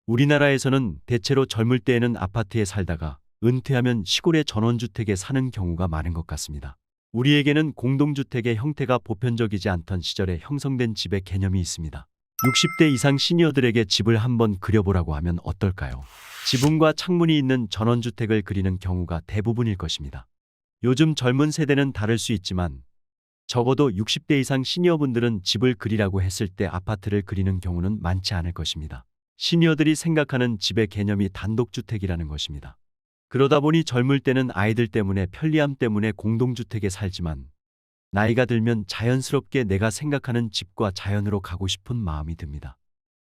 우리나라에서는 대체로 젊을 때에는 아파트에 살다가 은퇴하면 시골의 전원주택에 사는 경우가 많은 것 같습니다. 우리에게는 공동주택의 형태가 보편적이지 않던 시절에 형성된 집의 개념이 있습니다. 60대 이상 시니어들에게 집을 한번 그려보라고 하면 어떨까요? 지붕과 창문이 있는 전원주택을 그리는 경우가 대부분일 것입니다. 요즘 젊은 세대는 다를 수 있지만 적어도 60대 이상 시니어분들은 집을 그리라고 했을 때 아파트를 그리는 경우는 많지 않을 것입니다. 시니어들이 생각하는 집의 개념이 단독주택이라는 것입니다. 그러다 보니 젊을 때는 아이들 때문에 편리함 때문에 공동주택에 살지만 나이가 들면 자연스럽게 내가 생각하는 집과 자연으로 가고 싶은 마음이 듭니다.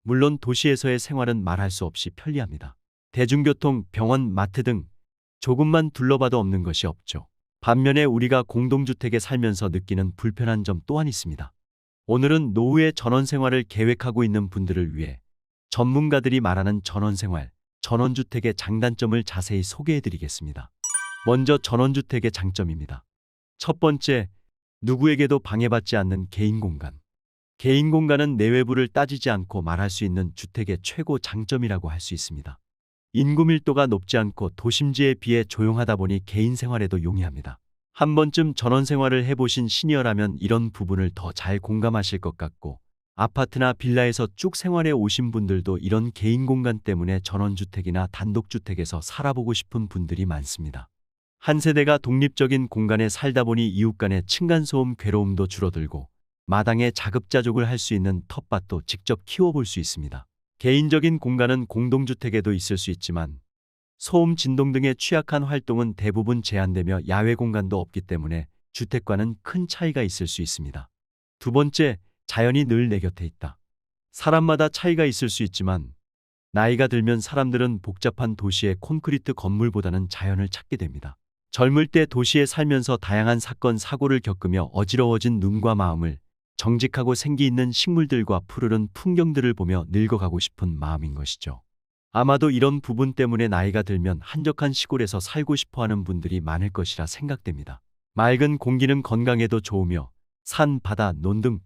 물론 도시에서의 생활은 말할 수 없이 편리합니다. 대중교통, 병원, 마트 등 조금만 둘러봐도 없는 것이 없죠. 반면에 우리가 공동주택에 살면서 느끼는 불편한 점 또한 있습니다. 오늘은 노후의 전원생활을 계획하고 있는 분들을 위해 전문가들이 말하는 전원생활, 전원주택의 장단점을 자세히 소개해드리겠습니다. 먼저 전원주택의 장점입니다. 첫 번째, 누구에게도 방해받지 않는 개인 공간. 개인 공간은 내외부를 따지지 않고 말할 수 있는 주택의 최고 장점이라고 할 수 있습니다. 인구 밀도가 높지 않고 도심지에 비해 조용하다 보니 개인 생활에도 용이합니다. 한 번쯤 전원생활을 해보신 시니어라면 이런 부분을 더 잘 공감하실 것 같고, 아파트나 빌라에서 쭉 생활해 오신 분들도 이런 개인 공간 때문에 전원주택이나 단독주택에서 살아보고 싶은 분들이 많습니다. 한 세대가 독립적인 공간에 살다 보니 이웃 간의 층간소음 괴로움도 줄어들고 마당에 자급자족을 할 수 있는 텃밭도 직접 키워볼 수 있습니다. 개인적인 공간은 공동주택에도 있을 수 있지만 소음, 진동 등의 취약한 활동은 대부분 제한되며 야외 공간도 없기 때문에 주택과는 큰 차이가 있을 수 있습니다. 두 번째, 자연이 늘 내 곁에 있다. 사람마다 차이가 있을 수 있지만 나이가 들면 사람들은 복잡한 도시의 콘크리트 건물보다는 자연을 찾게 됩니다. 젊을 때 도시에 살면서 다양한 사건, 사고를 겪으며 어지러워진 눈과 마음을 정직하고 생기 있는 식물들과 푸르른 풍경들을 보며 늙어가고 싶은 마음인 것이죠. 아마도 이런 부분 때문에 나이가 들면 한적한 시골에서 살고 싶어하는 분들이 많을 것이라 생각됩니다. 맑은 공기는 건강에도 좋으며 산, 바다, 논 등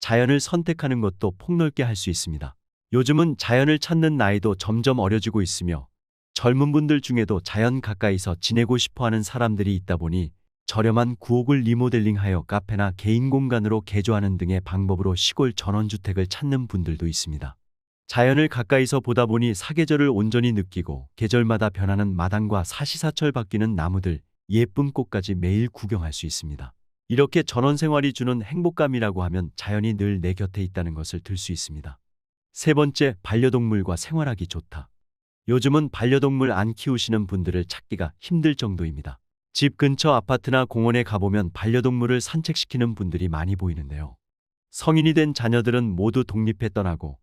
자연을 선택하는 것도 폭넓게 할 수 있습니다. 요즘은 자연을 찾는 나이도 점점 어려지고 있으며 젊은 분들 중에도 자연 가까이서 지내고 싶어하는 사람들이 있다 보니 저렴한 구옥을 리모델링하여 카페나 개인 공간으로 개조하는 등의 방법으로 시골 전원주택을 찾는 분들도 있습니다. 자연을 가까이서 보다 보니 사계절을 온전히 느끼고 계절마다 변하는 마당과 사시사철 바뀌는 나무들, 예쁜 꽃까지 매일 구경할 수 있습니다. 이렇게 전원생활이 주는 행복감이라고 하면 자연이 늘 내 곁에 있다는 것을 들 수 있습니다. 세 번째, 반려동물과 생활하기 좋다. 요즘은 반려동물 안 키우시는 분들을 찾기가 힘들 정도입니다. 집 근처 아파트나 공원에 가보면 반려동물을 산책시키는 분들이 많이 보이는데요. 성인이 된 자녀들은 모두 독립해 떠나고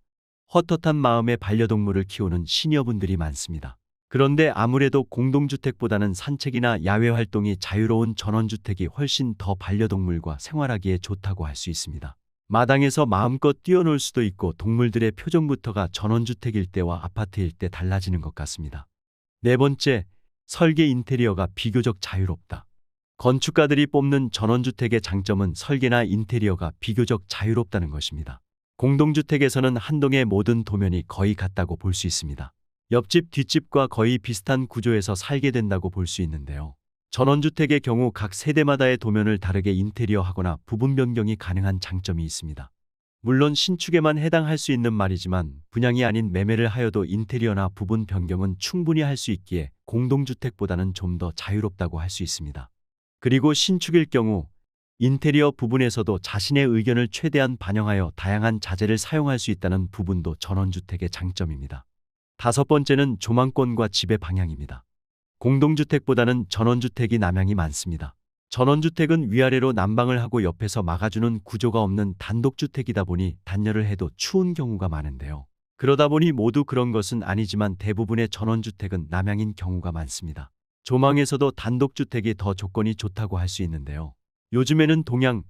헛헛한 마음에 반려동물을 키우는 시니어분들이 많습니다. 그런데 아무래도 공동주택보다는 산책이나 야외 활동이 자유로운 전원주택이 훨씬 더 반려동물과 생활하기에 좋다고 할 수 있습니다. 마당에서 마음껏 뛰어놀 수도 있고 동물들의 표정부터가 전원주택일 때와 아파트일 때 달라지는 것 같습니다. 네 번째, 설계 인테리어가 비교적 자유롭다. 건축가들이 뽑는 전원주택의 장점은 설계나 인테리어가 비교적 자유롭다는 것입니다. 공동주택에서는 한 동의 모든 도면이 거의 같다고 볼 수 있습니다. 옆집, 뒷집과 거의 비슷한 구조에서 살게 된다고 볼 수 있는데요. 전원주택의 경우 각 세대마다의 도면을 다르게 인테리어하거나 부분 변경이 가능한 장점이 있습니다. 물론 신축에만 해당할 수 있는 말이지만 분양이 아닌 매매를 하여도 인테리어나 부분 변경은 충분히 할 수 있기에 공동주택보다는 좀 더 자유롭다고 할 수 있습니다. 그리고 신축일 경우 인테리어 부분에서도 자신의 의견을 최대한 반영하여 다양한 자재를 사용할 수 있다는 부분도 전원주택의 장점입니다. 다섯 번째는 조망권과 집의 방향입니다. 공동주택보다는 전원주택이 남향이 많습니다. 전원주택은 위아래로 난방을 하고 옆에서 막아주는 구조가 없는 단독주택이다 보니 단열을 해도 추운 경우가 많은데요. 그러다 보니 모두 그런 것은 아니지만 대부분의 전원주택은 남향인 경우가 많습니다. 조망에서도 단독주택이 더 조건이 좋다고 할 수 있는데요. 요즘에는 동향,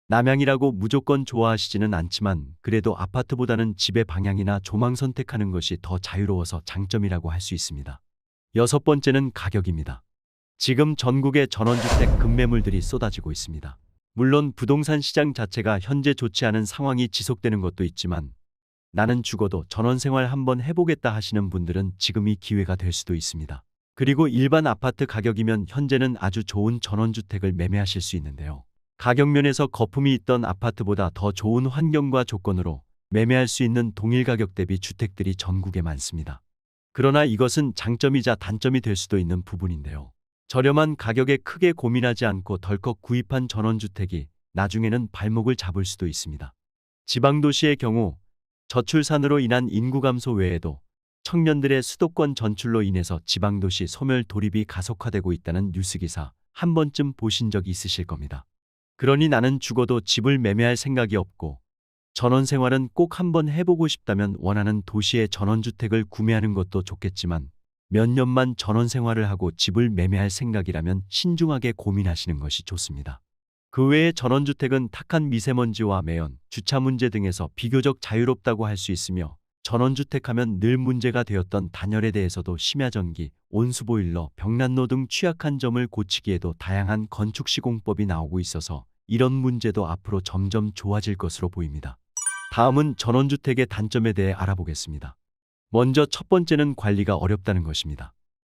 남향이라고 무조건 좋아하시지는 않지만 그래도 아파트보다는 집의 방향이나 조망 선택하는 것이 더 자유로워서 장점이라고 할 수 있습니다. 여섯 번째는 가격입니다. 지금 전국에 전원주택 급매물들이 쏟아지고 있습니다. 물론 부동산 시장 자체가 현재 좋지 않은 상황이 지속되는 것도 있지만 나는 죽어도 전원생활 한번 해보겠다 하시는 분들은 지금이 기회가 될 수도 있습니다. 그리고 일반 아파트 가격이면 현재는 아주 좋은 전원주택을 매매하실 수 있는데요. 가격면에서 거품이 있던 아파트보다 더 좋은 환경과 조건으로 매매할 수 있는 동일 가격 대비 주택들이 전국에 많습니다. 그러나 이것은 장점이자 단점이 될 수도 있는 부분인데요. 저렴한 가격에 크게 고민하지 않고 덜컥 구입한 전원주택이 나중에는 발목을 잡을 수도 있습니다. 지방도시의 경우 저출산으로 인한 인구 감소 외에도 청년들의 수도권 전출로 인해서 지방도시 소멸 돌입이 가속화되고 있다는 뉴스기사 한 번쯤 보신 적 있으실 겁니다. 그러니 나는 죽어도 집을 매매할 생각이 없고 전원생활은 꼭 한번 해보고 싶다면 원하는 도시의 전원주택을 구매하는 것도 좋겠지만 몇 년만 전원생활을 하고 집을 매매할 생각이라면 신중하게 고민하시는 것이 좋습니다. 그 외에 전원주택은 탁한 미세먼지와 매연, 주차 문제 등에서 비교적 자유롭다고 할 수 있으며 전원주택하면 늘 문제가 되었던 단열에 대해서도 심야전기, 온수보일러, 벽난로 등 취약한 점을 고치기에도 다양한 건축시공법이 나오고 있어서 이런 문제도 앞으로 점점 좋아질 것으로 보입니다. 다음은 전원주택의 단점에 대해 알아보겠습니다. 먼저 첫 번째는 관리가 어렵다는 것입니다.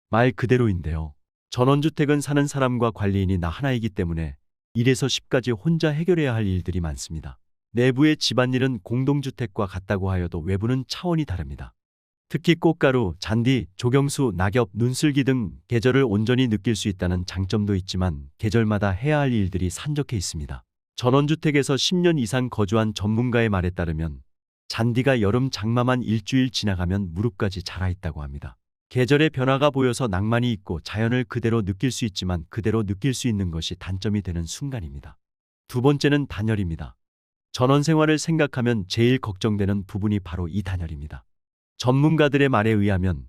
말 그대로인데요. 전원주택은 사는 사람과 관리인이 나 하나이기 때문에 1에서 10까지 혼자 해결해야 할 일들이 많습니다. 내부의 집안일은 공동주택과 같다고 하여도 외부는 차원이 다릅니다. 특히 꽃가루, 잔디, 조경수, 낙엽, 눈슬기 등 계절을 온전히 느낄 수 있다는 장점도 있지만 계절마다 해야 할 일들이 산적해 있습니다. 전원주택에서 10년 이상 거주한 전문가의 말에 따르면 잔디가 여름 장마만 일주일 지나가면 무릎까지 자라 있다고 합니다. 계절의 변화가 보여서 낭만이 있고 자연을 그대로 느낄 수 있지만 그대로 느낄 수 있는 것이 단점이 되는 순간입니다. 두 번째는 단열입니다. 전원생활을 생각하면 제일 걱정되는 부분이 바로 이 단열입니다. 전문가들의 말에 의하면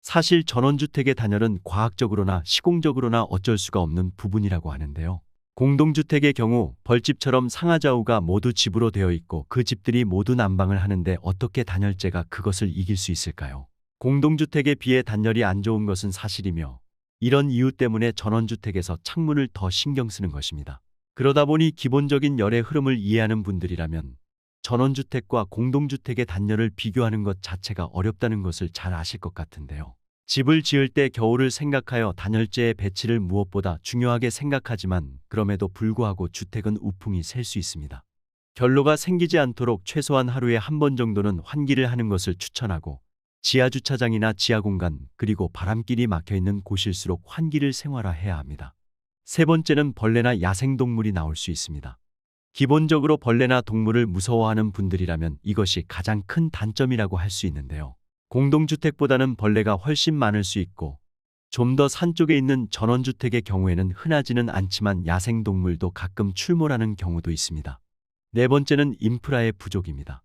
사실 전원주택의 단열은 과학적으로나 시공적으로나 어쩔 수가 없는 부분이라고 하는데요. 공동주택의 경우 벌집처럼 상하좌우가 모두 집으로 되어 있고 그 집들이 모두 난방을 하는데 어떻게 단열재가 그것을 이길 수 있을까요? 공동주택에 비해 단열이 안 좋은 것은 사실이며 이런 이유 때문에 전원주택에서 창문을 더 신경 쓰는 것입니다. 그러다 보니 기본적인 열의 흐름을 이해하는 분들이라면 전원주택과 공동주택의 단열을 비교하는 것 자체가 어렵다는 것을 잘 아실 것 같은데요. 집을 지을 때 겨울을 생각하여 단열재의 배치를 무엇보다 중요하게 생각하지만 그럼에도 불구하고 주택은 우풍이 셀 수 있습니다. 결로가 생기지 않도록 최소한 하루에 한 번 정도는 환기를 하는 것을 추천하고 지하주차장이나 지하공간 그리고 바람길이 막혀있는 곳일수록 환기를 생활화해야 합니다. 세 번째는 벌레나 야생동물이 나올 수 있습니다. 기본적으로 벌레나 동물을 무서워하는 분들이라면 이것이 가장 큰 단점이라고 할 수 있는데요. 공동주택보다는 벌레가 훨씬 많을 수 있고 좀 더 산 쪽에 있는 전원주택의 경우에는 흔하지는 않지만 야생동물도 가끔 출몰하는 경우도 있습니다. 네 번째는 인프라의 부족입니다.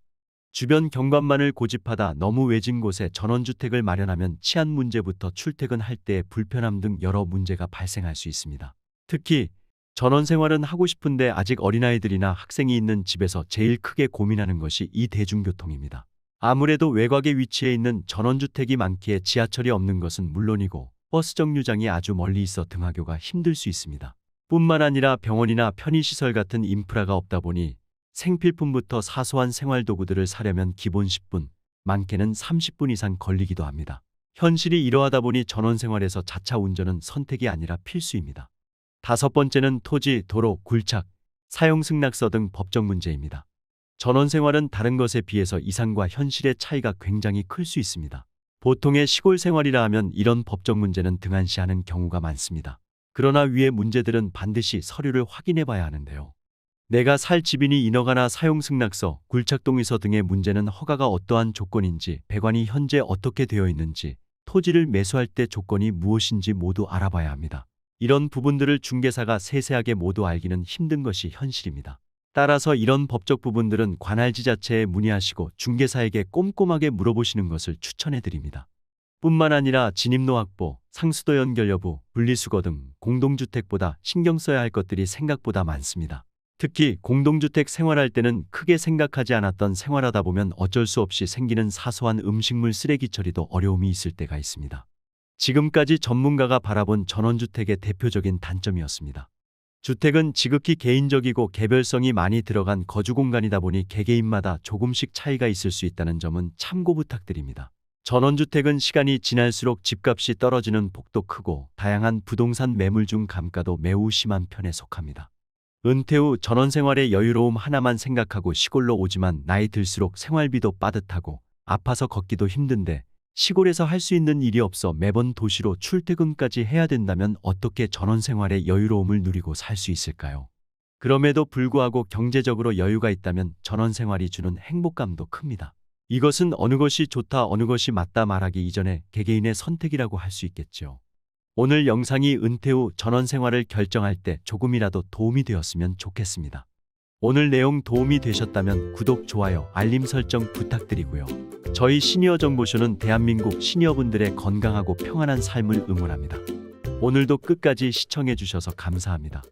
주변 경관만을 고집하다 너무 외진 곳에 전원주택을 마련하면 치안 문제부터 출퇴근할 때의 불편함 등 여러 문제가 발생할 수 있습니다. 특히 전원생활은 하고 싶은데 아직 어린아이들이나 학생이 있는 집에서 제일 크게 고민하는 것이 이 대중교통입니다. 아무래도 외곽에 위치해 있는 전원주택이 많기에 지하철이 없는 것은 물론이고 버스 정류장이 아주 멀리 있어 등하교가 힘들 수 있습니다. 뿐만 아니라 병원이나 편의시설 같은 인프라가 없다 보니 생필품부터 사소한 생활도구들을 사려면 기본 10분, 많게는 30분 이상 걸리기도 합니다. 현실이 이러하다 보니 전원생활에서 자차 운전은 선택이 아니라 필수입니다. 다섯 번째는 토지, 도로, 굴착, 사용승낙서 등 법적 문제입니다. 전원생활은 다른 것에 비해서 이상과 현실의 차이가 굉장히 클 수 있습니다. 보통의 시골 생활이라 하면 이런 법적 문제는 등한시하는 경우가 많습니다. 그러나 위의 문제들은 반드시 서류를 확인해 봐야 하는데요. 내가 살 집이니 인허가나 사용승낙서, 굴착동의서 등의 문제는 허가가 어떠한 조건인지, 배관이 현재 어떻게 되어 있는지, 토지를 매수할 때 조건이 무엇인지 모두 알아봐야 합니다. 이런 부분들을 중개사가 세세하게 모두 알기는 힘든 것이 현실입니다. 따라서 이런 법적 부분들은 관할지자체에 문의하시고 중개사에게 꼼꼼하게 물어보시는 것을 추천해 드립니다. 뿐만 아니라 진입로 확보, 상수도 연결 여부, 분리수거 등 공동주택보다 신경 써야 할 것들이 생각보다 많습니다. 특히 공동주택 생활할 때는 크게 생각하지 않았던 생활하다 보면 어쩔 수 없이 생기는 사소한 음식물 쓰레기 처리도 어려움이 있을 때가 있습니다. 지금까지 전문가가 바라본 전원주택의 대표적인 단점이었습니다. 주택은 지극히 개인적이고 개별성이 많이 들어간 거주 공간이다 보니 개개인마다 조금씩 차이가 있을 수 있다는 점은 참고 부탁드립니다. 전원주택은 시간이 지날수록 집값이 떨어지는 폭도 크고 다양한 부동산 매물 중 감가도 매우 심한 편에 속합니다. 은퇴 후 전원생활의 여유로움 하나만 생각하고 시골로 오지만 나이 들수록 생활비도 빠듯하고 아파서 걷기도 힘든데 시골에서 할 수 있는 일이 없어 매번 도시로 출퇴근까지 해야 된다면 어떻게 전원생활의 여유로움을 누리고 살 수 있을까요? 그럼에도 불구하고 경제적으로 여유가 있다면 전원생활이 주는 행복감도 큽니다. 이것은 어느 것이 좋다 어느 것이 맞다 말하기 이전에 개개인의 선택이라고 할 수 있겠죠. 오늘 영상이 은퇴 후 전원생활을 결정할 때 조금이라도 도움이 되었으면 좋겠습니다. 오늘 내용 도움이 되셨다면 구독, 좋아요, 알림 설정 부탁드리고요. 저희 시니어 정보쇼는 대한민국 시니어분들의 건강하고 평안한 삶을 응원합니다. 오늘도 끝까지 시청해 주셔서 감사합니다.